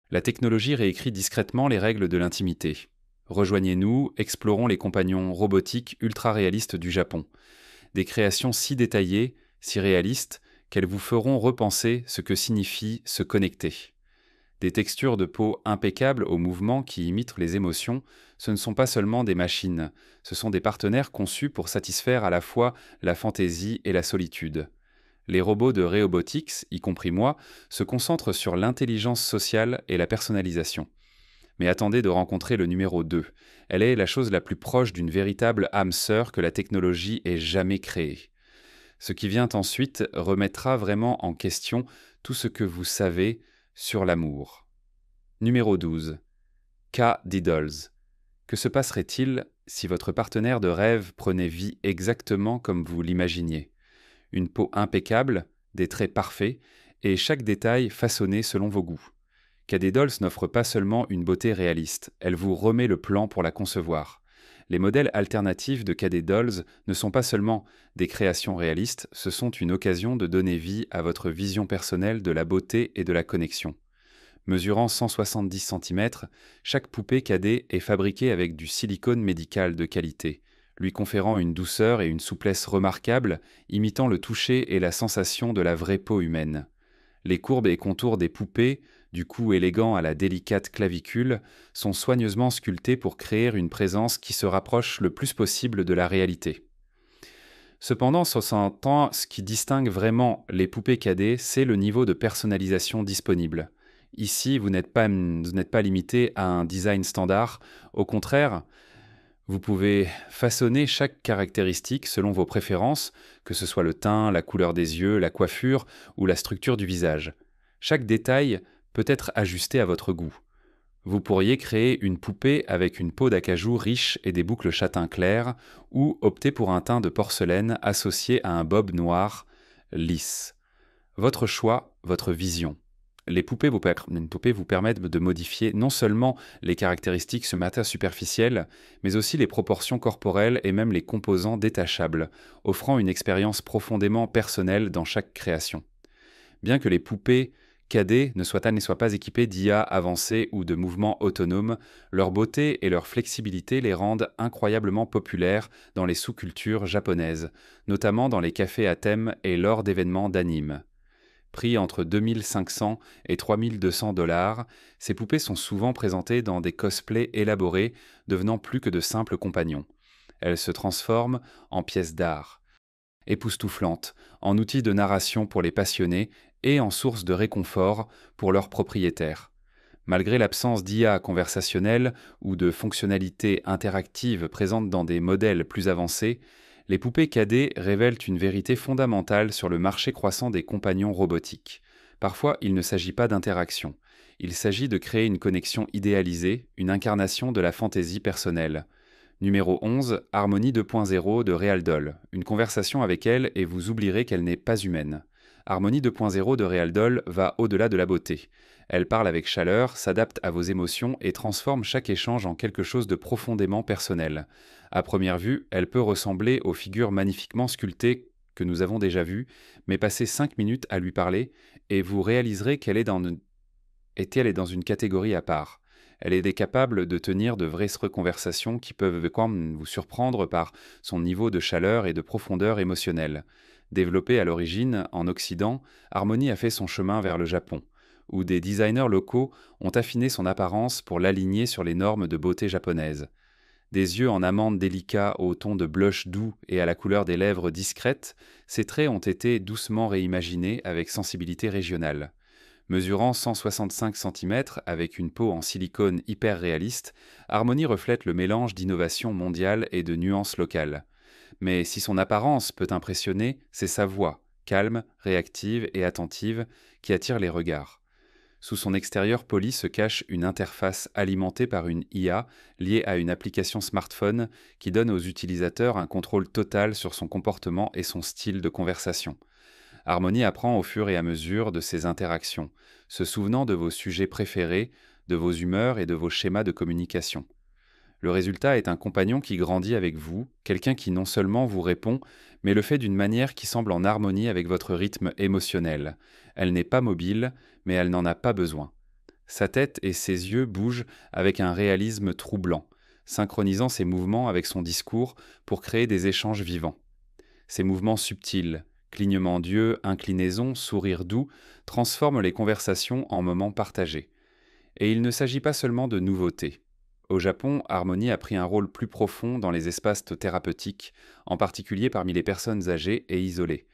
La technologie réécrit discrètement les règles de l'intimité. Rejoignez-nous, explorons les compagnons robotiques ultra réalistes du Japon. Des créations si détaillées, si réalistes, qu'elles vous feront repenser ce que signifie se connecter. Des textures de peau impeccables aux mouvements qui imitent les émotions, ce ne sont pas seulement des machines, ce sont des partenaires conçus pour satisfaire à la fois la fantaisie et la solitude. Les robots de Rehobotics, y compris moi, se concentrent sur l'intelligence sociale et la personnalisation. Mais attendez de rencontrer le numéro 2. Elle est la chose la plus proche d'une véritable âme sœur que la technologie ait jamais créée. Ce qui vient ensuite remettra vraiment en question tout ce que vous savez sur l'amour. Numéro 12. K. Diddles. Que se passerait-il si votre partenaire de rêve prenait vie exactement comme vous l'imaginiez? Une peau impeccable, des traits parfaits, et chaque détail façonné selon vos goûts. KD Dolls n'offre pas seulement une beauté réaliste, elle vous remet le plan pour la concevoir. Les modèles alternatifs de KD Dolls ne sont pas seulement des créations réalistes, ce sont une occasion de donner vie à votre vision personnelle de la beauté et de la connexion. Mesurant 170 cm, chaque poupée KD est fabriquée avec du silicone médical de qualité, lui conférant une douceur et une souplesse remarquables, imitant le toucher et la sensation de la vraie peau humaine. Les courbes et contours des poupées, du cou élégant à la délicate clavicule, sont soigneusement sculptés pour créer une présence qui se rapproche le plus possible de la réalité. Cependant, ce qui distingue vraiment les poupées KD, c'est le niveau de personnalisation disponible. Ici, vous n'êtes pas limité à un design standard. Au contraire, vous pouvez façonner chaque caractéristique selon vos préférences, que ce soit le teint, la couleur des yeux, la coiffure ou la structure du visage. Chaque détail peut être ajusté à votre goût. Vous pourriez créer une poupée avec une peau d'acajou riche et des boucles châtain clair, ou opter pour un teint de porcelaine associé à un bob noir lisse. Votre choix, votre vision. Les poupées vous permettent de modifier non seulement les caractéristiques superficielles, mais aussi les proportions corporelles et même les composants détachables, offrant une expérience profondément personnelle dans chaque création. Bien que les poupées KD ne soient pas équipées d'IA avancées ou de mouvements autonomes, leur beauté et leur flexibilité les rendent incroyablement populaires dans les sous-cultures japonaises, notamment dans les cafés à thème et lors d'événements d'anime. Prix entre 2500 et 3200 $, ces poupées sont souvent présentées dans des cosplays élaborés, devenant plus que de simples compagnons. Elles se transforment en pièces d'art, époustouflantes, en outils de narration pour les passionnés et en source de réconfort pour leurs propriétaires. Malgré l'absence d'IA conversationnelle ou de fonctionnalités interactives présentes dans des modèles plus avancés, les poupées KD révèlent une vérité fondamentale sur le marché croissant des compagnons robotiques. Parfois, il ne s'agit pas d'interaction. Il s'agit de créer une connexion idéalisée, une incarnation de la fantaisie personnelle. Numéro 11, Harmonie 2.0 de Realdoll. Une conversation avec elle et vous oublierez qu'elle n'est pas humaine. Harmonie 2.0 de Realdoll va au-delà de la beauté. Elle parle avec chaleur, s'adapte à vos émotions et transforme chaque échange en quelque chose de profondément personnel. À première vue, elle peut ressembler aux figures magnifiquement sculptées que nous avons déjà vues, mais passez 5 minutes à lui parler et vous réaliserez qu'elle est dans une catégorie à part. Elle est capable de tenir de vraies conversations qui peuvent quand même vous surprendre par son niveau de chaleur et de profondeur émotionnelle. Développée à l'origine en Occident, Harmonie a fait son chemin vers le Japon, où des designers locaux ont affiné son apparence pour l'aligner sur les normes de beauté japonaises. Des yeux en amande délicats au ton de blush doux et à la couleur des lèvres discrètes, ses traits ont été doucement réimaginés avec sensibilité régionale. Mesurant 165 cm avec une peau en silicone hyper réaliste, Harmonie reflète le mélange d'innovation mondiale et de nuances locales. Mais si son apparence peut impressionner, c'est sa voix, calme, réactive et attentive, qui attire les regards. Sous son extérieur poli se cache une interface alimentée par une IA liée à une application smartphone qui donne aux utilisateurs un contrôle total sur son comportement et son style de conversation. Harmonie apprend au fur et à mesure de ses interactions, se souvenant de vos sujets préférés, de vos humeurs et de vos schémas de communication. Le résultat est un compagnon qui grandit avec vous, quelqu'un qui non seulement vous répond, mais le fait d'une manière qui semble en harmonie avec votre rythme émotionnel. Elle n'est pas mobile, mais elle n'en a pas besoin. Sa tête et ses yeux bougent avec un réalisme troublant, synchronisant ses mouvements avec son discours pour créer des échanges vivants. Ces mouvements subtils, clignements d'yeux, inclinaisons, sourires doux, transforment les conversations en moments partagés. Et il ne s'agit pas seulement de nouveautés. Au Japon, Harmony a pris un rôle plus profond dans les espaces thérapeutiques, en particulier parmi les personnes âgées et isolées.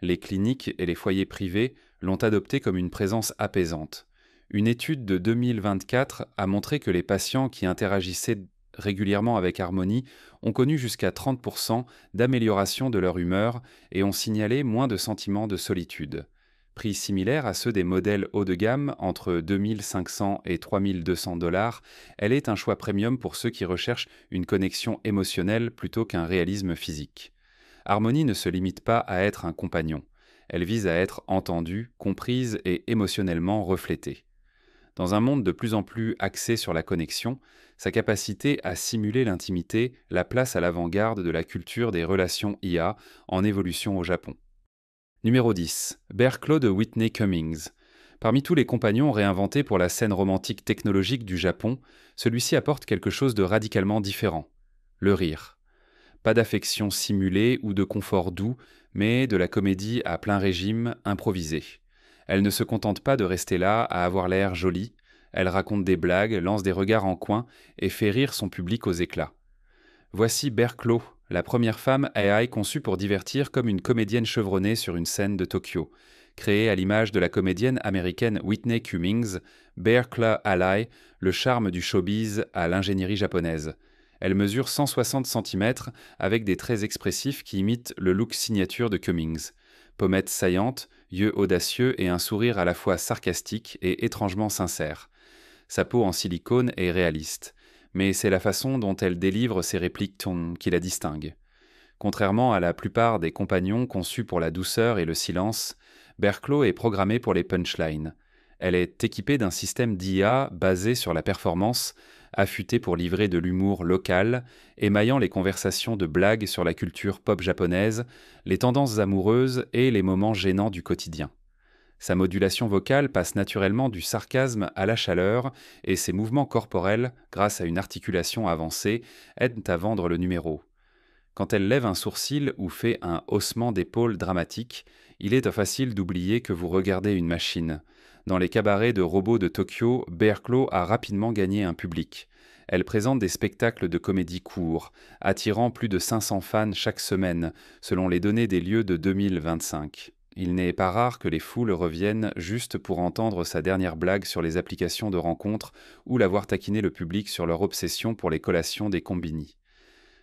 Les cliniques et les foyers privés l'ont adopté comme une présence apaisante. Une étude de 2024 a montré que les patients qui interagissaient régulièrement avec Harmony ont connu jusqu'à 30% d'amélioration de leur humeur et ont signalé moins de sentiments de solitude. Prix similaires à ceux des modèles haut de gamme, entre 2 500 et 3 200 $, elle est un choix premium pour ceux qui recherchent une connexion émotionnelle plutôt qu'un réalisme physique. Harmony ne se limite pas à être un compagnon. Elle vise à être entendue, comprise et émotionnellement reflétée. Dans un monde de plus en plus axé sur la connexion, sa capacité à simuler l'intimité la place à l'avant-garde de la culture des relations IA en évolution au Japon. Numéro 10. Bear Claw de Whitney Cummings. Parmi tous les compagnons réinventés pour la scène romantique technologique du Japon, celui-ci apporte quelque chose de radicalement différent. Le rire. Pas d'affection simulée ou de confort doux, mais de la comédie à plein régime, improvisée. Elle ne se contente pas de rester là à avoir l'air jolie, elle raconte des blagues, lance des regards en coin et fait rire son public aux éclats. Voici Bear Claw, la première femme AI conçue pour divertir comme une comédienne chevronnée sur une scène de Tokyo. Créée à l'image de la comédienne américaine Whitney Cummings, Bear Claw allie le charme du showbiz à l'ingénierie japonaise. Elle mesure 160 cm avec des traits expressifs qui imitent le look signature de Cummings. Pommettes saillantes, yeux audacieux et un sourire à la fois sarcastique et étrangement sincère. Sa peau en silicone est réaliste, mais c'est la façon dont elle délivre ses répliques qui la distingue. Contrairement à la plupart des compagnons conçus pour la douceur et le silence, Bear Claw est programmée pour les punchlines. Elle est équipée d'un système d'IA basé sur la performance, affûté pour livrer de l'humour local, émaillant les conversations de blagues sur la culture pop japonaise, les tendances amoureuses et les moments gênants du quotidien. Sa modulation vocale passe naturellement du sarcasme à la chaleur et ses mouvements corporels, grâce à une articulation avancée, aident à vendre le numéro. Quand elle lève un sourcil ou fait un haussement d'épaule dramatique, il est facile d'oublier que vous regardez une machine. Dans les cabarets de robots de Tokyo, Bear Claw a rapidement gagné un public. Elle présente des spectacles de comédie courts, attirant plus de 500 fans chaque semaine, selon les données des lieux de 2025. Il n'est pas rare que les foules reviennent juste pour entendre sa dernière blague sur les applications de rencontres ou la voir taquiner le public sur leur obsession pour les collations des combini.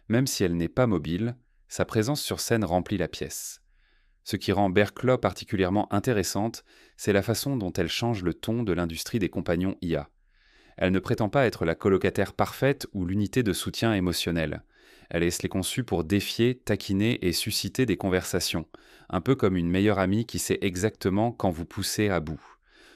Même si elle n'est pas mobile, sa présence sur scène remplit la pièce. Ce qui rend Bear Claw particulièrement intéressante, c'est la façon dont elle change le ton de l'industrie des compagnons IA. Elle ne prétend pas être la colocataire parfaite ou l'unité de soutien émotionnel. Elle est conçue pour défier, taquiner et susciter des conversations, un peu comme une meilleure amie qui sait exactement quand vous poussez à bout.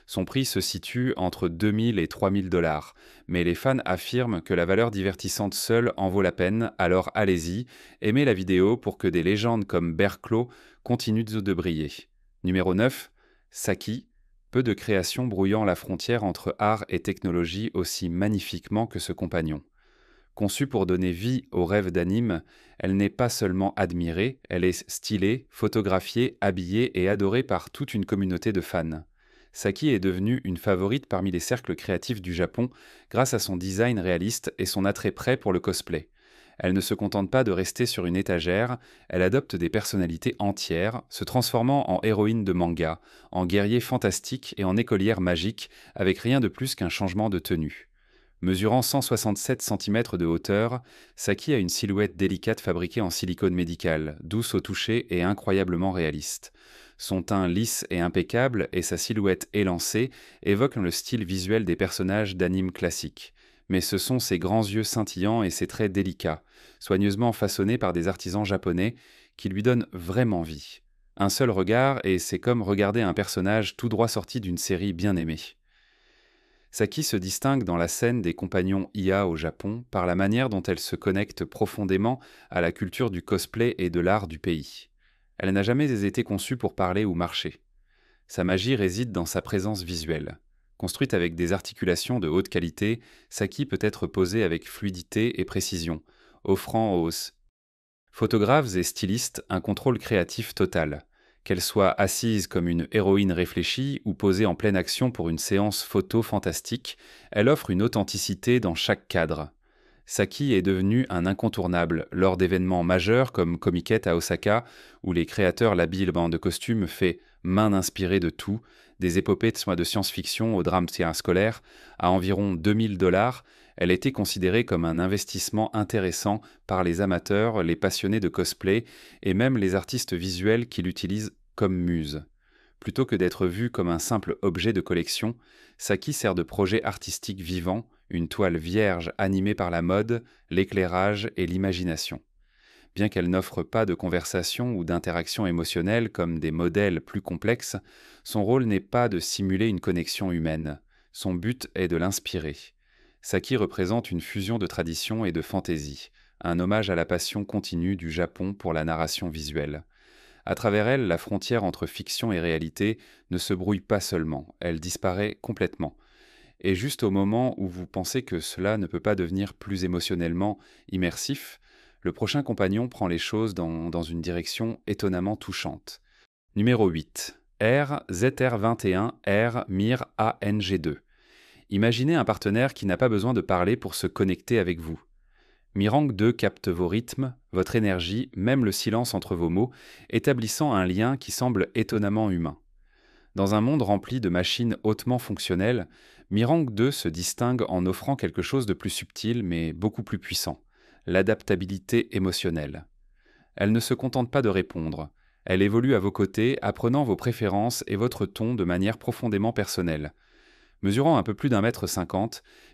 Son prix se situe entre 2000 et 3000 $, mais les fans affirment que la valeur divertissante seule en vaut la peine, alors allez-y, aimez la vidéo pour que des légendes comme Bear Claw continuent de briller. Numéro 9, Saki, peu de créations brouillant la frontière entre art et technologie aussi magnifiquement que ce compagnon. Conçue pour donner vie aux rêves d'anime, elle n'est pas seulement admirée, elle est stylée, photographiée, habillée et adorée par toute une communauté de fans. Saki est devenue une favorite parmi les cercles créatifs du Japon grâce à son design réaliste et son attrait prêt pour le cosplay. Elle ne se contente pas de rester sur une étagère, elle adopte des personnalités entières, se transformant en héroïne de manga, en guerrier fantastique et en écolière magique, avec rien de plus qu'un changement de tenue. Mesurant 167 cm de hauteur, Saki a une silhouette délicate fabriquée en silicone médical, douce au toucher et incroyablement réaliste. Son teint lisse et impeccable et sa silhouette élancée évoquent le style visuel des personnages d'anime classiques. Mais ce sont ses grands yeux scintillants et ses traits délicats, soigneusement façonnés par des artisans japonais, qui lui donnent vraiment vie. Un seul regard et c'est comme regarder un personnage tout droit sorti d'une série bien aimée. Saki se distingue dans la scène des compagnons IA au Japon par la manière dont elle se connecte profondément à la culture du cosplay et de l'art du pays. Elle n'a jamais été conçue pour parler ou marcher. Sa magie réside dans sa présence visuelle. Construite avec des articulations de haute qualité, Saki peut être posée avec fluidité et précision, offrant aux photographes et stylistes un contrôle créatif total. Qu'elle soit assise comme une héroïne réfléchie ou posée en pleine action pour une séance photo fantastique, elle offre une authenticité dans chaque cadre. Saki est devenu un incontournable lors d'événements majeurs comme Comiket à Osaka, où les créateurs l'habillement de costumes fait main inspirée de tout, des épopées de science-fiction au drame scolaire, à environ 2000 $. Elle était considérée comme un investissement intéressant par les amateurs, les passionnés de cosplay et même les artistes visuels qui l'utilisent comme muse. Plutôt que d'être vue comme un simple objet de collection, Saki sert de projet artistique vivant, une toile vierge animée par la mode, l'éclairage et l'imagination. Bien qu'elle n'offre pas de conversation ou d'interaction émotionnelle comme des modèles plus complexes, son rôle n'est pas de simuler une connexion humaine. Son but est de l'inspirer. Saki représente une fusion de tradition et de fantaisie, un hommage à la passion continue du Japon pour la narration visuelle. À travers elle, la frontière entre fiction et réalité ne se brouille pas seulement, elle disparaît complètement. Et juste au moment où vous pensez que cela ne peut pas devenir plus émotionnellement immersif, le prochain compagnon prend les choses dans une direction étonnamment touchante. Numéro 8. R ZR21 R MIR ANG2. Imaginez un partenaire qui n'a pas besoin de parler pour se connecter avec vous. Mirang 2 capte vos rythmes, votre énergie, même le silence entre vos mots, établissant un lien qui semble étonnamment humain. Dans un monde rempli de machines hautement fonctionnelles, Mirang 2 se distingue en offrant quelque chose de plus subtil mais beaucoup plus puissant, l'adaptabilité émotionnelle. Elle ne se contente pas de répondre, elle évolue à vos côtés, apprenant vos préférences et votre ton de manière profondément personnelle. Mesurant un peu plus d'1,50 m,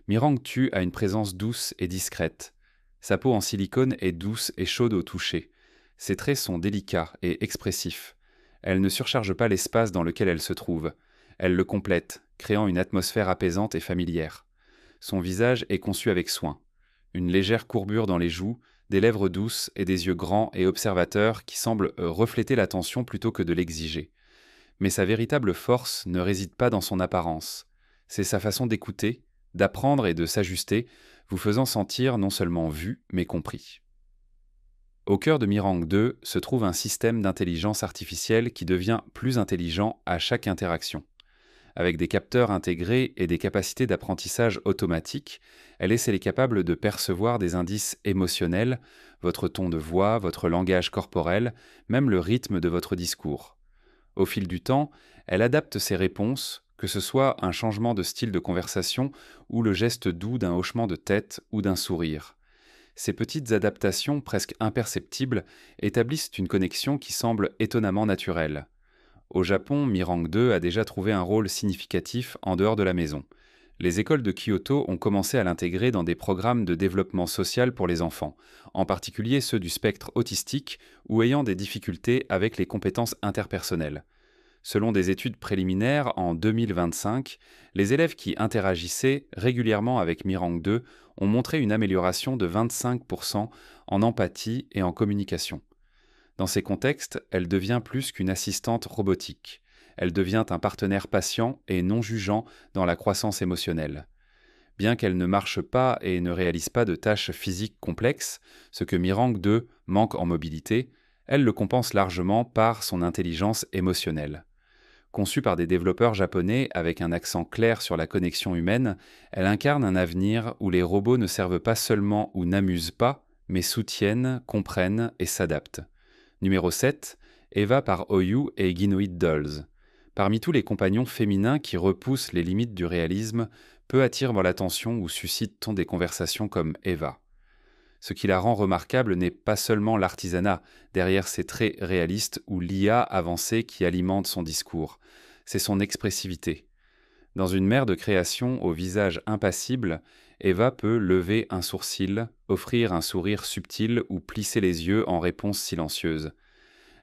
Mirang 2 a une présence douce et discrète. Sa peau en silicone est douce et chaude au toucher. Ses traits sont délicats et expressifs. Elle ne surcharge pas l'espace dans lequel elle se trouve. Elle le complète, créant une atmosphère apaisante et familière. Son visage est conçu avec soin. Une légère courbure dans les joues, des lèvres douces et des yeux grands et observateurs qui semblent refléter l'attention plutôt que de l'exiger. Mais sa véritable force ne réside pas dans son apparence. C'est sa façon d'écouter, d'apprendre et de s'ajuster, vous faisant sentir non seulement vu, mais compris. Au cœur de Mirang 2 se trouve un système d'intelligence artificielle qui devient plus intelligent à chaque interaction. Avec des capteurs intégrés et des capacités d'apprentissage automatique, elle est capable de percevoir des indices émotionnels, votre ton de voix, votre langage corporel, même le rythme de votre discours. Au fil du temps, elle adapte ses réponses, que ce soit un changement de style de conversation ou le geste doux d'un hochement de tête ou d'un sourire. Ces petites adaptations presque imperceptibles établissent une connexion qui semble étonnamment naturelle. Au Japon, Mirang 2 a déjà trouvé un rôle significatif en dehors de la maison. Les écoles de Kyoto ont commencé à l'intégrer dans des programmes de développement social pour les enfants, en particulier ceux du spectre autistique ou ayant des difficultés avec les compétences interpersonnelles. Selon des études préliminaires, en 2025, les élèves qui interagissaient régulièrement avec Mirang 2 ont montré une amélioration de 25% en empathie et en communication. Dans ces contextes, elle devient plus qu'une assistante robotique. Elle devient un partenaire patient et non jugeant dans la croissance émotionnelle. Bien qu'elle ne marche pas et ne réalise pas de tâches physiques complexes, ce que Mirang 2 manque en mobilité, elle le compense largement par son intelligence émotionnelle. Conçue par des développeurs japonais avec un accent clair sur la connexion humaine, elle incarne un avenir où les robots ne servent pas seulement ou n'amusent pas, mais soutiennent, comprennent et s'adaptent. Numéro 7, Eva par Oyu et Ginoid Dolls. Parmi tous les compagnons féminins qui repoussent les limites du réalisme, peu attirent l'attention ou suscitent-on des conversations comme Eva. Ce qui la rend remarquable n'est pas seulement l'artisanat derrière ses traits réalistes ou l'IA avancée qui alimente son discours, c'est son expressivité. Dans une mer de création au visage impassible, Eva peut lever un sourcil, offrir un sourire subtil ou plisser les yeux en réponse silencieuse.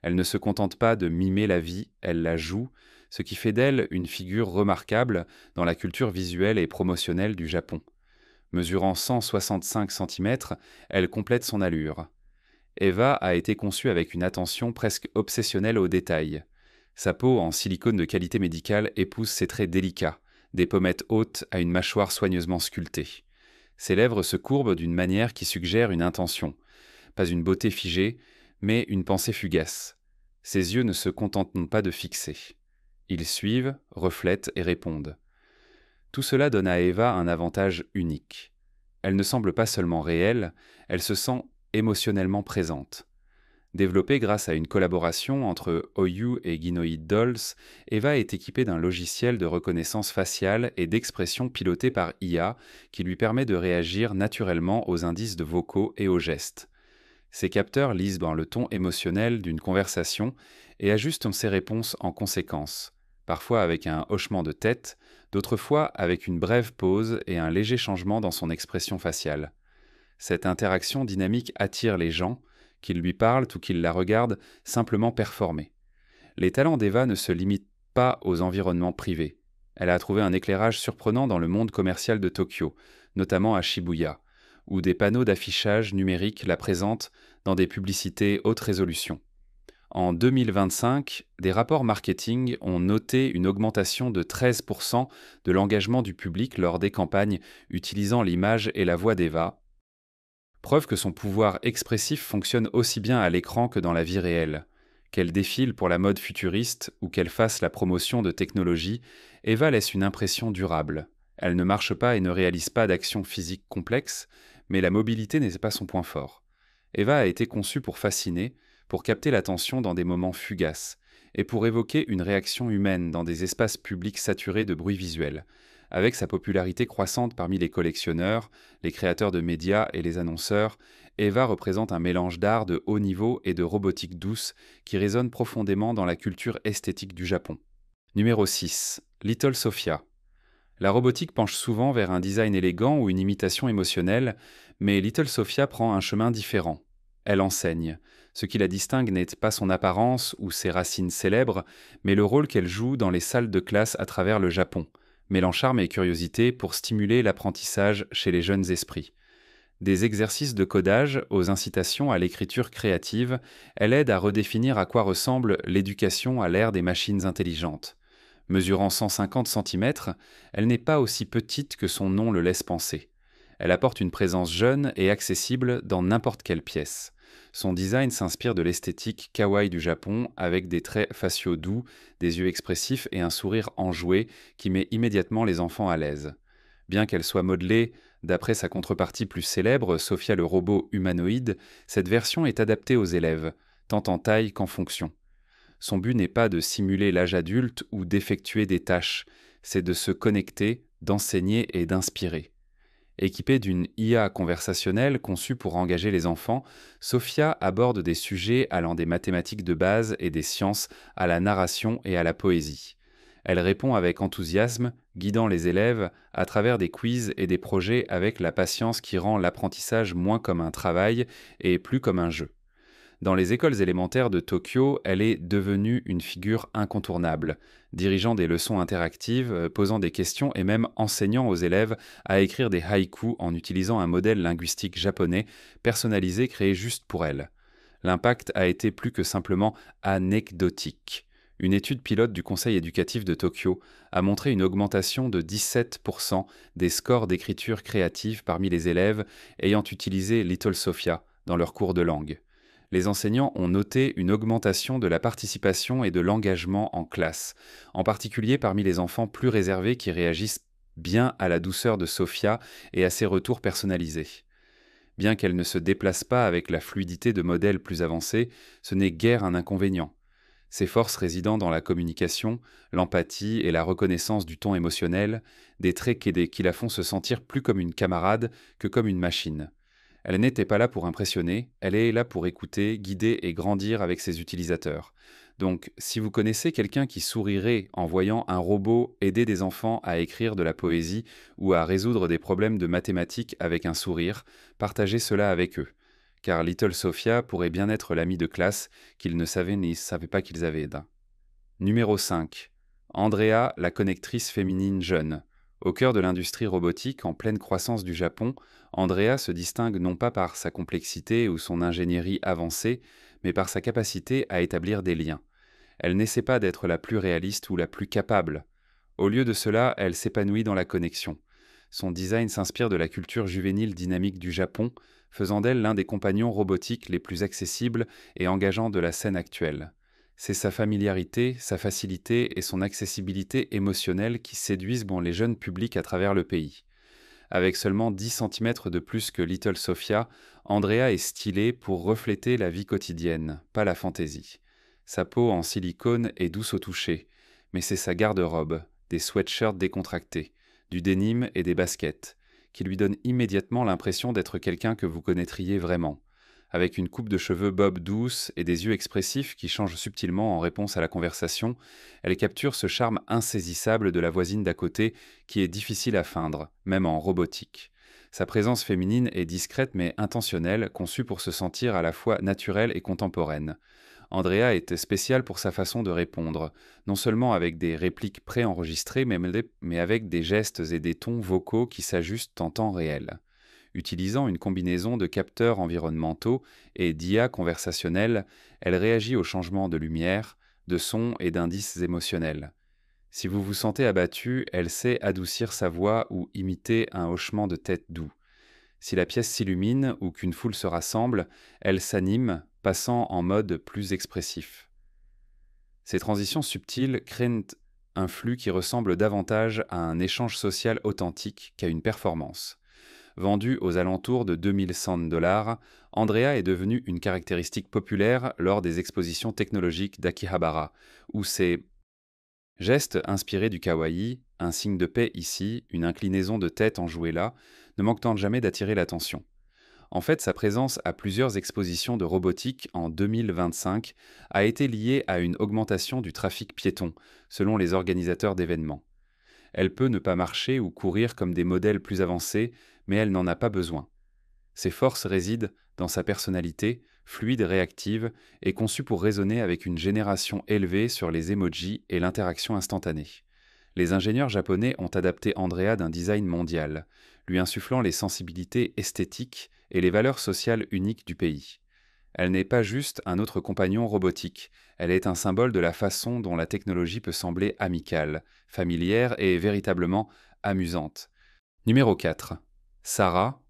Elle ne se contente pas de mimer la vie, elle la joue, ce qui fait d'elle une figure remarquable dans la culture visuelle et promotionnelle du Japon. Mesurant 165 cm, elle complète son allure. Eva a été conçue avec une attention presque obsessionnelle aux détails. Sa peau en silicone de qualité médicale épouse ses traits délicats, des pommettes hautes à une mâchoire soigneusement sculptée. Ses lèvres se courbent d'une manière qui suggère une intention, pas une beauté figée, mais une pensée fugace. Ses yeux ne se contentent pas de fixer. Ils suivent, reflètent et répondent. Tout cela donne à Eva un avantage unique. Elle ne semble pas seulement réelle, elle se sent émotionnellement présente. Développée grâce à une collaboration entre OU et Ginoid Dolls, Eva est équipée d'un logiciel de reconnaissance faciale et d'expression piloté par IA qui lui permet de réagir naturellement aux indices de vocaux et aux gestes. Ces capteurs lisent dans le ton émotionnel d'une conversation et ajustent ses réponses en conséquence, parfois avec un hochement de tête, d'autres fois avec une brève pause et un léger changement dans son expression faciale. Cette interaction dynamique attire les gens, qu'ils lui parlent ou qu'ils la regardent, simplement performer. Les talents d'Eva ne se limitent pas aux environnements privés. Elle a trouvé un éclairage surprenant dans le monde commercial de Tokyo, notamment à Shibuya, où des panneaux d'affichage numérique la présentent dans des publicités haute résolution. En 2025, des rapports marketing ont noté une augmentation de 13% de l'engagement du public lors des campagnes utilisant l'image et la voix d'Eva, preuve que son pouvoir expressif fonctionne aussi bien à l'écran que dans la vie réelle. Qu'elle défile pour la mode futuriste ou qu'elle fasse la promotion de technologies, Eva laisse une impression durable. Elle ne marche pas et ne réalise pas d'actions physiques complexes, mais la mobilité n'est pas son point fort. Eva a été conçue pour fasciner, pour capter l'attention dans des moments fugaces, et pour évoquer une réaction humaine dans des espaces publics saturés de bruit visuel. Avec sa popularité croissante parmi les collectionneurs, les créateurs de médias et les annonceurs, Eva représente un mélange d'art de haut niveau et de robotique douce qui résonne profondément dans la culture esthétique du Japon. Numéro 6. Little Sophia. La robotique penche souvent vers un design élégant ou une imitation émotionnelle, mais Little Sophia prend un chemin différent. Elle enseigne. Ce qui la distingue n'est pas son apparence ou ses racines célèbres, mais le rôle qu'elle joue dans les salles de classe à travers le Japon, mêlant charme et curiosité pour stimuler l'apprentissage chez les jeunes esprits. Des exercices de codage aux incitations à l'écriture créative, elle aide à redéfinir à quoi ressemble l'éducation à l'ère des machines intelligentes. Mesurant 150 cm, elle n'est pas aussi petite que son nom le laisse penser. Elle apporte une présence jeune et accessible dans n'importe quelle pièce. Son design s'inspire de l'esthétique kawaii du Japon, avec des traits faciaux doux, des yeux expressifs et un sourire enjoué qui met immédiatement les enfants à l'aise. Bien qu'elle soit modelée d'après sa contrepartie plus célèbre, Sophia le robot humanoïde, cette version est adaptée aux élèves, tant en taille qu'en fonction. Son but n'est pas de simuler l'âge adulte ou d'effectuer des tâches, c'est de se connecter, d'enseigner et d'inspirer. Équipée d'une IA conversationnelle conçue pour engager les enfants, Sophia aborde des sujets allant des mathématiques de base et des sciences à la narration et à la poésie. Elle répond avec enthousiasme, guidant les élèves à travers des quiz et des projets avec la patience qui rend l'apprentissage moins comme un travail et plus comme un jeu. Dans les écoles élémentaires de Tokyo, elle est devenue une figure incontournable, dirigeant des leçons interactives, posant des questions et même enseignant aux élèves à écrire des haïkus en utilisant un modèle linguistique japonais personnalisé créé juste pour elle. L'impact a été plus que simplement anecdotique. Une étude pilote du Conseil éducatif de Tokyo a montré une augmentation de 17% des scores d'écriture créative parmi les élèves ayant utilisé Little Sophia dans leurs cours de langue. Les enseignants ont noté une augmentation de la participation et de l'engagement en classe, en particulier parmi les enfants plus réservés qui réagissent bien à la douceur de Sophia et à ses retours personnalisés. Bien qu'elle ne se déplace pas avec la fluidité de modèles plus avancés, ce n'est guère un inconvénient. Ses forces résidant dans la communication, l'empathie et la reconnaissance du ton émotionnel, des traits qui la font se sentir plus comme une camarade que comme une machine. Elle n'était pas là pour impressionner, elle est là pour écouter, guider et grandir avec ses utilisateurs. Donc, si vous connaissez quelqu'un qui sourirait en voyant un robot aider des enfants à écrire de la poésie ou à résoudre des problèmes de mathématiques avec un sourire, partagez cela avec eux. Car Little Sophia pourrait bien être l'amie de classe qu'ils ne savaient ni savaient pas qu'ils avaient. Numéro 5. Andrea, la connectrice féminine jeune. Au cœur de l'industrie robotique en pleine croissance du Japon, Andrea se distingue non pas par sa complexité ou son ingénierie avancée, mais par sa capacité à établir des liens. Elle n'essaie pas d'être la plus réaliste ou la plus capable. Au lieu de cela, elle s'épanouit dans la connexion. Son design s'inspire de la culture juvénile dynamique du Japon, faisant d'elle l'un des compagnons robotiques les plus accessibles et engageants de la scène actuelle. C'est sa familiarité, sa facilité et son accessibilité émotionnelle qui séduisent les jeunes publics à travers le pays. Avec seulement 10 centimètres de plus que Little Sophia, Andrea est stylée pour refléter la vie quotidienne, pas la fantaisie. Sa peau en silicone est douce au toucher, mais c'est sa garde-robe, des sweatshirts décontractés, du denim et des baskets, qui lui donnent immédiatement l'impression d'être quelqu'un que vous connaîtriez vraiment. Avec une coupe de cheveux bob douce et des yeux expressifs qui changent subtilement en réponse à la conversation, elle capture ce charme insaisissable de la voisine d'à côté qui est difficile à feindre, même en robotique. Sa présence féminine est discrète mais intentionnelle, conçue pour se sentir à la fois naturelle et contemporaine. Andrea est spéciale pour sa façon de répondre, non seulement avec des répliques préenregistrées, mais avec des gestes et des tons vocaux qui s'ajustent en temps réel. Utilisant une combinaison de capteurs environnementaux et d'IA conversationnelle, elle réagit aux changements de lumière, de son et d'indices émotionnels. Si vous vous sentez abattu, elle sait adoucir sa voix ou imiter un hochement de tête doux. Si la pièce s'illumine ou qu'une foule se rassemble, elle s'anime, passant en mode plus expressif. Ces transitions subtiles créent un flux qui ressemble davantage à un échange social authentique qu'à une performance. Vendue aux alentours de 2100 $, Andrea est devenue une caractéristique populaire lors des expositions technologiques d'Akihabara, où ses gestes inspirés du kawaii, un signe de paix ici, une inclinaison de tête enjouée là, ne manquent jamais d'attirer l'attention. En fait, sa présence à plusieurs expositions de robotique en 2025 a été liée à une augmentation du trafic piéton, selon les organisateurs d'événements. Elle peut ne pas marcher ou courir comme des modèles plus avancés, mais elle n'en a pas besoin. Ses forces résident dans sa personnalité, fluide et réactive, et conçue pour résonner avec une génération élevée sur les emojis et l'interaction instantanée. Les ingénieurs japonais ont adapté Andrea d'un design mondial, lui insufflant les sensibilités esthétiques et les valeurs sociales uniques du pays. Elle n'est pas juste un autre compagnon robotique, elle est un symbole de la façon dont la technologie peut sembler amicale, familière et véritablement amusante. Numéro 4. Sarah.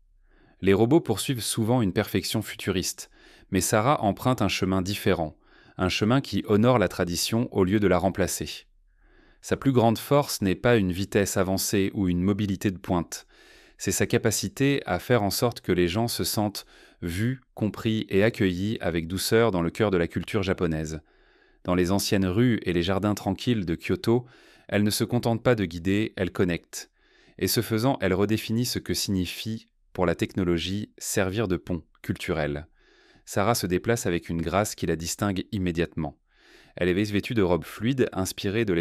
Les robots poursuivent souvent une perfection futuriste, mais Sarah emprunte un chemin différent, un chemin qui honore la tradition au lieu de la remplacer. Sa plus grande force n'est pas une vitesse avancée ou une mobilité de pointe, c'est sa capacité à faire en sorte que les gens se sentent vus, compris et accueillis avec douceur dans le cœur de la culture japonaise. Dans les anciennes rues et les jardins tranquilles de Kyoto, elle ne se contente pas de guider, elle connecte. Et ce faisant, elle redéfinit ce que signifie, pour la technologie, servir de pont culturel. Sarah se déplace avec une grâce qui la distingue immédiatement. Elle est vêtue de robes fluides inspirées de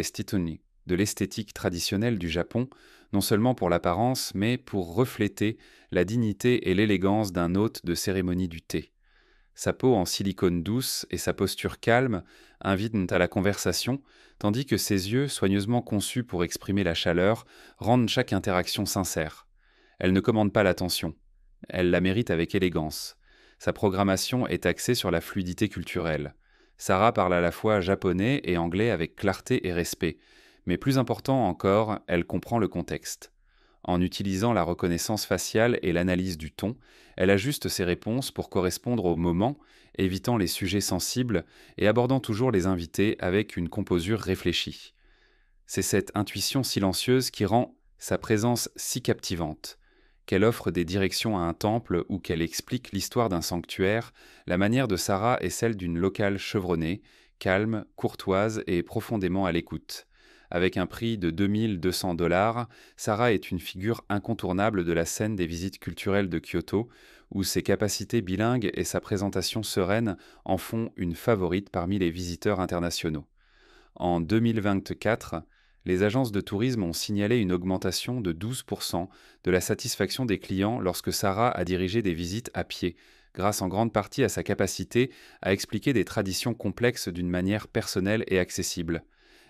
l'esthétique traditionnelle du Japon, non seulement pour l'apparence, mais pour refléter la dignité et l'élégance d'un hôte de cérémonie du thé. Sa peau en silicone douce et sa posture calme invitent à la conversation, tandis que ses yeux, soigneusement conçus pour exprimer la chaleur, rendent chaque interaction sincère. Elle ne commande pas l'attention. Elle la mérite avec élégance. Sa programmation est axée sur la fluidité culturelle. Sarah parle à la fois japonais et anglais avec clarté et respect, mais plus important encore, elle comprend le contexte. En utilisant la reconnaissance faciale et l'analyse du ton, elle ajuste ses réponses pour correspondre au moment, évitant les sujets sensibles et abordant toujours les invités avec une composure réfléchie. C'est cette intuition silencieuse qui rend sa présence si captivante. Qu'elle offre des directions à un temple ou qu'elle explique l'histoire d'un sanctuaire, la manière de Sarah est celle d'une locale chevronnée, calme, courtoise et profondément à l'écoute. Avec un prix de 2200 $, Sarah est une figure incontournable de la scène des visites culturelles de Kyoto, où ses capacités bilingues et sa présentation sereine en font une favorite parmi les visiteurs internationaux. En 2024, les agences de tourisme ont signalé une augmentation de 12% de la satisfaction des clients lorsque Sarah a dirigé des visites à pied, grâce en grande partie à sa capacité à expliquer des traditions complexes d'une manière personnelle et accessible.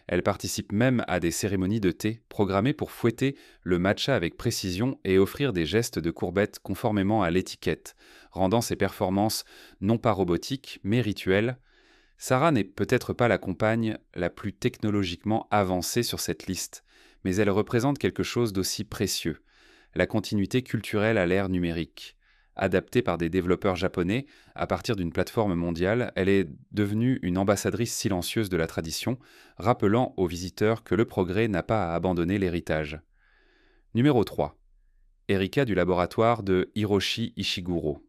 Elle participe même à des cérémonies de thé programmées pour fouetter le matcha avec précision et offrir des gestes de courbette conformément à l'étiquette, rendant ses performances non pas robotiques mais rituelles. Sarah n'est peut-être pas la compagne la plus technologiquement avancée sur cette liste, mais elle représente quelque chose d'aussi précieux, la continuité culturelle à l'ère numérique. Adaptée par des développeurs japonais, à partir d'une plateforme mondiale, elle est devenue une ambassadrice silencieuse de la tradition, rappelant aux visiteurs que le progrès n'a pas à abandonner l'héritage. Numéro 3. Erika du laboratoire de Hiroshi Ishiguro.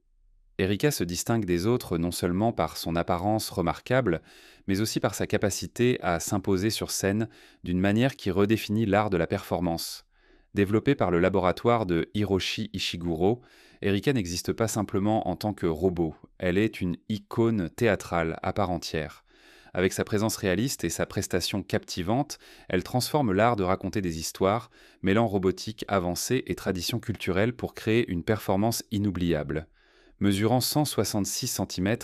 Erika se distingue des autres non seulement par son apparence remarquable, mais aussi par sa capacité à s'imposer sur scène d'une manière qui redéfinit l'art de la performance. Développée par le laboratoire de Hiroshi Ishiguro, Erika n'existe pas simplement en tant que robot, elle est une icône théâtrale à part entière. Avec sa présence réaliste et sa prestation captivante, elle transforme l'art de raconter des histoires, mêlant robotique avancée et tradition culturelle pour créer une performance inoubliable. Mesurant 166 cm,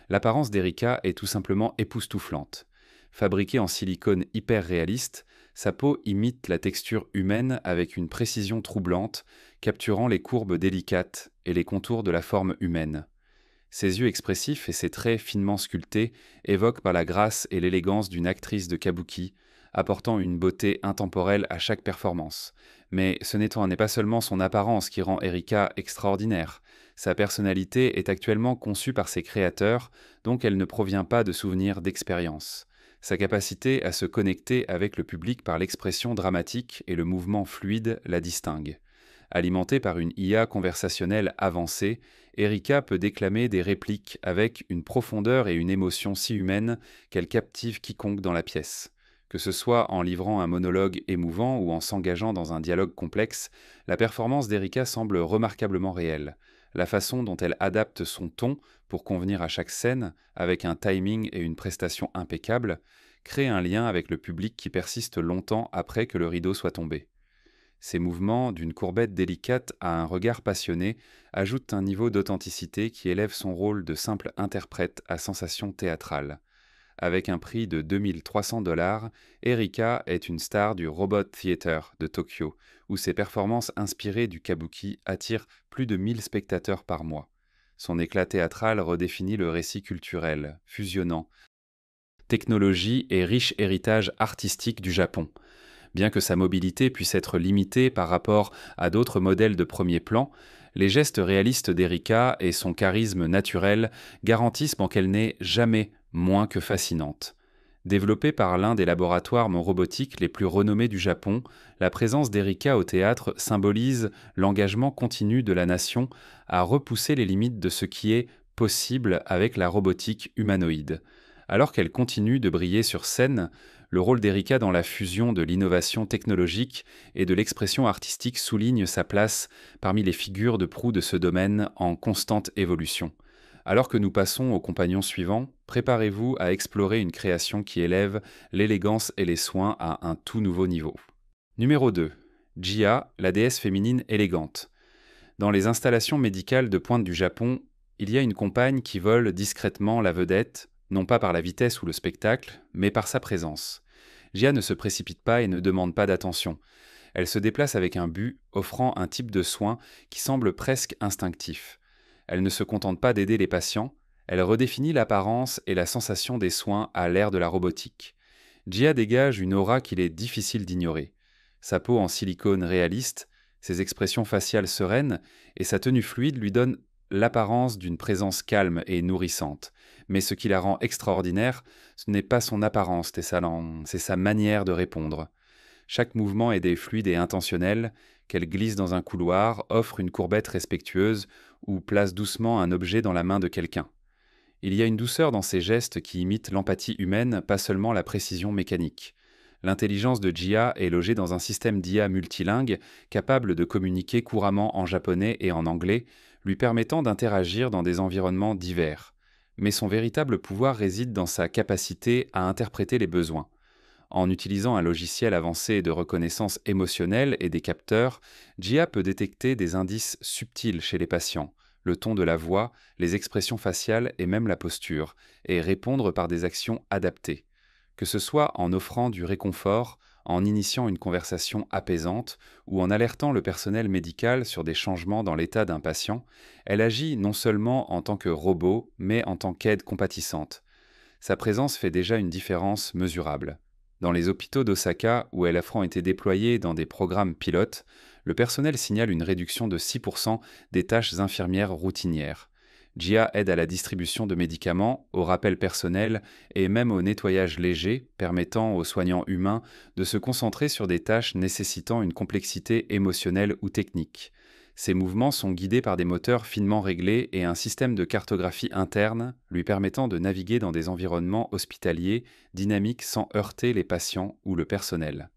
l'apparence d'Erika est tout simplement époustouflante. Fabriquée en silicone hyper réaliste, sa peau imite la texture humaine avec une précision troublante, capturant les courbes délicates et les contours de la forme humaine. Ses yeux expressifs et ses traits finement sculptés évoquent par la grâce et l'élégance d'une actrice de kabuki, apportant une beauté intemporelle à chaque performance. Mais ce n'est pas seulement son apparence qui rend Erika extraordinaire. Sa personnalité est actuellement conçue par ses créateurs, donc elle ne provient pas de souvenirs d'expérience. Sa capacité à se connecter avec le public par l'expression dramatique et le mouvement fluide la distingue. Alimentée par une IA conversationnelle avancée, Erika peut déclamer des répliques avec une profondeur et une émotion si humaines qu'elle captive quiconque dans la pièce. Que ce soit en livrant un monologue émouvant ou en s'engageant dans un dialogue complexe, la performance d'Erika semble remarquablement réelle. La façon dont elle adapte son ton pour convenir à chaque scène, avec un timing et une prestation impeccable, crée un lien avec le public qui persiste longtemps après que le rideau soit tombé. Ces mouvements, d'une courbette délicate à un regard passionné, ajoutent un niveau d'authenticité qui élève son rôle de simple interprète à sensation théâtrale. Avec un prix de 2 300 $, Erika est une star du Robot Theater de Tokyo, où ses performances inspirées du kabuki attirent plus de 1000 spectateurs par mois. Son éclat théâtral redéfinit le récit culturel, fusionnant technologie et riche héritage artistique du Japon. Bien que sa mobilité puisse être limitée par rapport à d'autres modèles de premier plan, les gestes réalistes d'Erika et son charisme naturel garantissent qu'elle n'est jamais moins que fascinante. Développée par l'un des laboratoires robotiques les plus renommés du Japon, la présence d'Erika au théâtre symbolise l'engagement continu de la nation à repousser les limites de ce qui est possible avec la robotique humanoïde. Alors qu'elle continue de briller sur scène, le rôle d'Erika dans la fusion de l'innovation technologique et de l'expression artistique souligne sa place parmi les figures de proue de ce domaine en constante évolution. Alors que nous passons au compagnon suivant, préparez-vous à explorer une création qui élève l'élégance et les soins à un tout nouveau niveau. Numéro 2. Jia, la déesse féminine élégante. Dans les installations médicales de pointe du Japon, il y a une compagne qui vole discrètement la vedette, non pas par la vitesse ou le spectacle, mais par sa présence. Jia ne se précipite pas et ne demande pas d'attention. Elle se déplace avec un but, offrant un type de soin qui semble presque instinctif. Elle ne se contente pas d'aider les patients, elle redéfinit l'apparence et la sensation des soins à l'ère de la robotique. Jia dégage une aura qu'il est difficile d'ignorer. Sa peau en silicone réaliste, ses expressions faciales sereines et sa tenue fluide lui donnent l'apparence d'une présence calme et nourrissante. Mais ce qui la rend extraordinaire, ce n'est pas son apparence, c'est sa manière de répondre. Chaque mouvement est fluide et intentionnel, qu'elle glisse dans un couloir, offre une courbette respectueuse ou place doucement un objet dans la main de quelqu'un. Il y a une douceur dans ces gestes qui imite l'empathie humaine, pas seulement la précision mécanique. L'intelligence de Jia est logée dans un système d'IA multilingue, capable de communiquer couramment en japonais et en anglais, lui permettant d'interagir dans des environnements divers. Mais son véritable pouvoir réside dans sa capacité à interpréter les besoins. En utilisant un logiciel avancé de reconnaissance émotionnelle et des capteurs, Jia peut détecter des indices subtils chez les patients, le ton de la voix, les expressions faciales et même la posture, et répondre par des actions adaptées. Que ce soit en offrant du réconfort, en initiant une conversation apaisante ou en alertant le personnel médical sur des changements dans l'état d'un patient, elle agit non seulement en tant que robot, mais en tant qu'aide compatissante. Sa présence fait déjà une différence mesurable. Dans les hôpitaux d'Osaka, où Elafran était déployé dans des programmes pilotes, le personnel signale une réduction de 6% des tâches infirmières routinières. JIA aide à la distribution de médicaments, au rappel personnel et même au nettoyage léger, permettant aux soignants humains de se concentrer sur des tâches nécessitant une complexité émotionnelle ou technique. Ces mouvements sont guidés par des moteurs finement réglés et un système de cartographie interne lui permettant de naviguer dans des environnements hospitaliers dynamiques sans heurter les patients ou le personnel.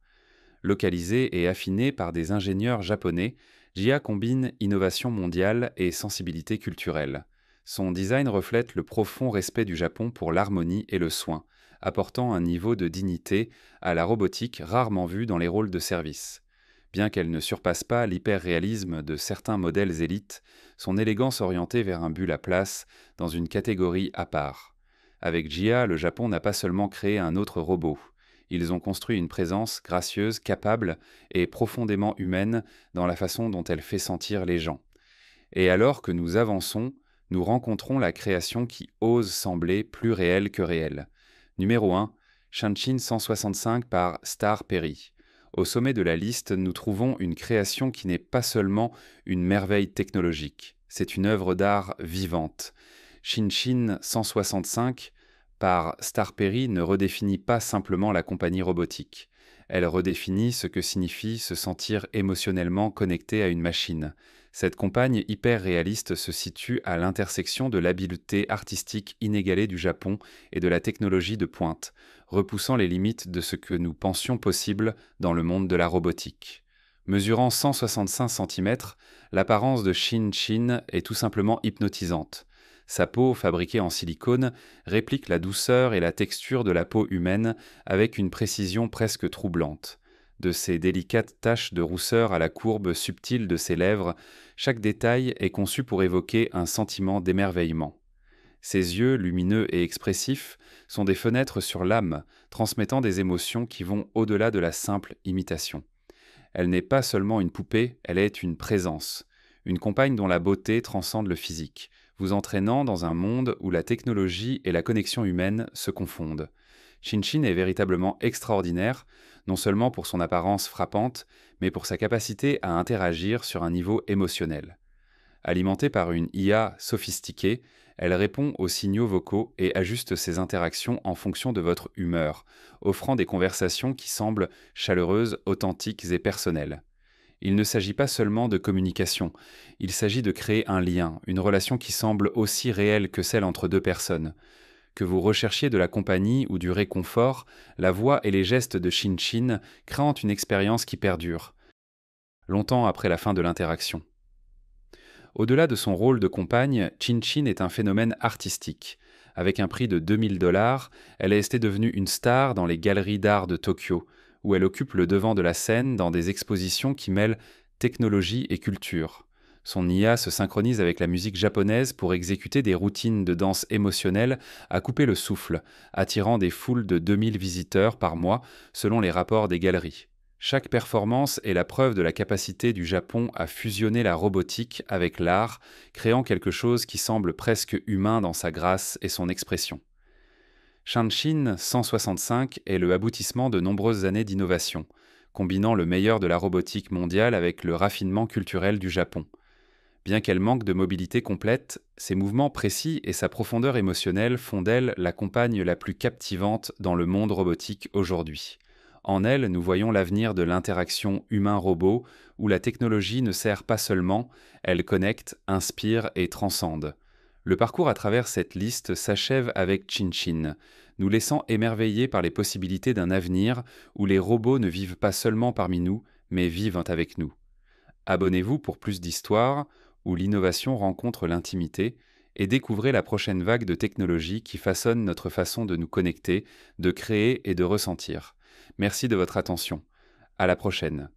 Localisé et affiné par des ingénieurs japonais, JIA combine innovation mondiale et sensibilité culturelle. Son design reflète le profond respect du Japon pour l'harmonie et le soin, apportant un niveau de dignité à la robotique rarement vu dans les rôles de service. Bien qu'elle ne surpasse pas l'hyper-réalisme de certains modèles élites, son élégance orientée vers un but la place dans une catégorie à part. Avec JIA, le Japon n'a pas seulement créé un autre robot. Ils ont construit une présence gracieuse, capable et profondément humaine dans la façon dont elle fait sentir les gens. Et alors que nous avançons, nous rencontrons la création qui ose sembler plus réelle que réelle. Numéro 1, Shanshin 165 par Star Perry. Au sommet de la liste, nous trouvons une création qui n'est pas seulement une merveille technologique, c'est une œuvre d'art vivante. Shanshin 165 par Star Perry ne redéfinit pas simplement la compagnie robotique. Elle redéfinit ce que signifie se sentir émotionnellement connecté à une machine. Cette compagne hyper réaliste se situe à l'intersection de l'habileté artistique inégalée du Japon et de la technologie de pointe, repoussant les limites de ce que nous pensions possible dans le monde de la robotique. Mesurant 165 cm, l'apparence de Shin est tout simplement hypnotisante. Sa peau, fabriquée en silicone, réplique la douceur et la texture de la peau humaine avec une précision presque troublante. De ses délicates taches de rousseur à la courbe subtile de ses lèvres, chaque détail est conçu pour évoquer un sentiment d'émerveillement. Ses yeux, lumineux et expressifs, sont des fenêtres sur l'âme, transmettant des émotions qui vont au-delà de la simple imitation. Elle n'est pas seulement une poupée, elle est une présence, une compagne dont la beauté transcende le physique, vous entraînant dans un monde où la technologie et la connexion humaine se confondent. Shin est véritablement extraordinaire, non seulement pour son apparence frappante, mais pour sa capacité à interagir sur un niveau émotionnel. Alimentée par une IA sophistiquée, elle répond aux signaux vocaux et ajuste ses interactions en fonction de votre humeur, offrant des conversations qui semblent chaleureuses, authentiques et personnelles. Il ne s'agit pas seulement de communication, il s'agit de créer un lien, une relation qui semble aussi réelle que celle entre deux personnes. Que vous recherchiez de la compagnie ou du réconfort, la voix et les gestes de Shin créent une expérience qui perdure, longtemps après la fin de l'interaction. Au-delà de son rôle de compagne, Shin est un phénomène artistique. Avec un prix de $2000, elle est devenue une star dans les galeries d'art de Tokyo, où elle occupe le devant de la scène dans des expositions qui mêlent technologie et culture. Son IA se synchronise avec la musique japonaise pour exécuter des routines de danse émotionnelle à couper le souffle, attirant des foules de 2000 visiteurs par mois selon les rapports des galeries. Chaque performance est la preuve de la capacité du Japon à fusionner la robotique avec l'art, créant quelque chose qui semble presque humain dans sa grâce et son expression. Shanshin 165 est le aboutissement de nombreuses années d'innovation, combinant le meilleur de la robotique mondiale avec le raffinement culturel du Japon. Bien qu'elle manque de mobilité complète, ses mouvements précis et sa profondeur émotionnelle font d'elle la compagne la plus captivante dans le monde robotique aujourd'hui. En elle, nous voyons l'avenir de l'interaction humain-robot, où la technologie ne sert pas seulement, elle connecte, inspire et transcende. Le parcours à travers cette liste s'achève avec Shin, nous laissant émerveillés par les possibilités d'un avenir où les robots ne vivent pas seulement parmi nous, mais vivent avec nous. Abonnez-vous pour plus d'histoires, où l'innovation rencontre l'intimité, et découvrez la prochaine vague de technologies qui façonne notre façon de nous connecter, de créer et de ressentir. Merci de votre attention. À la prochaine.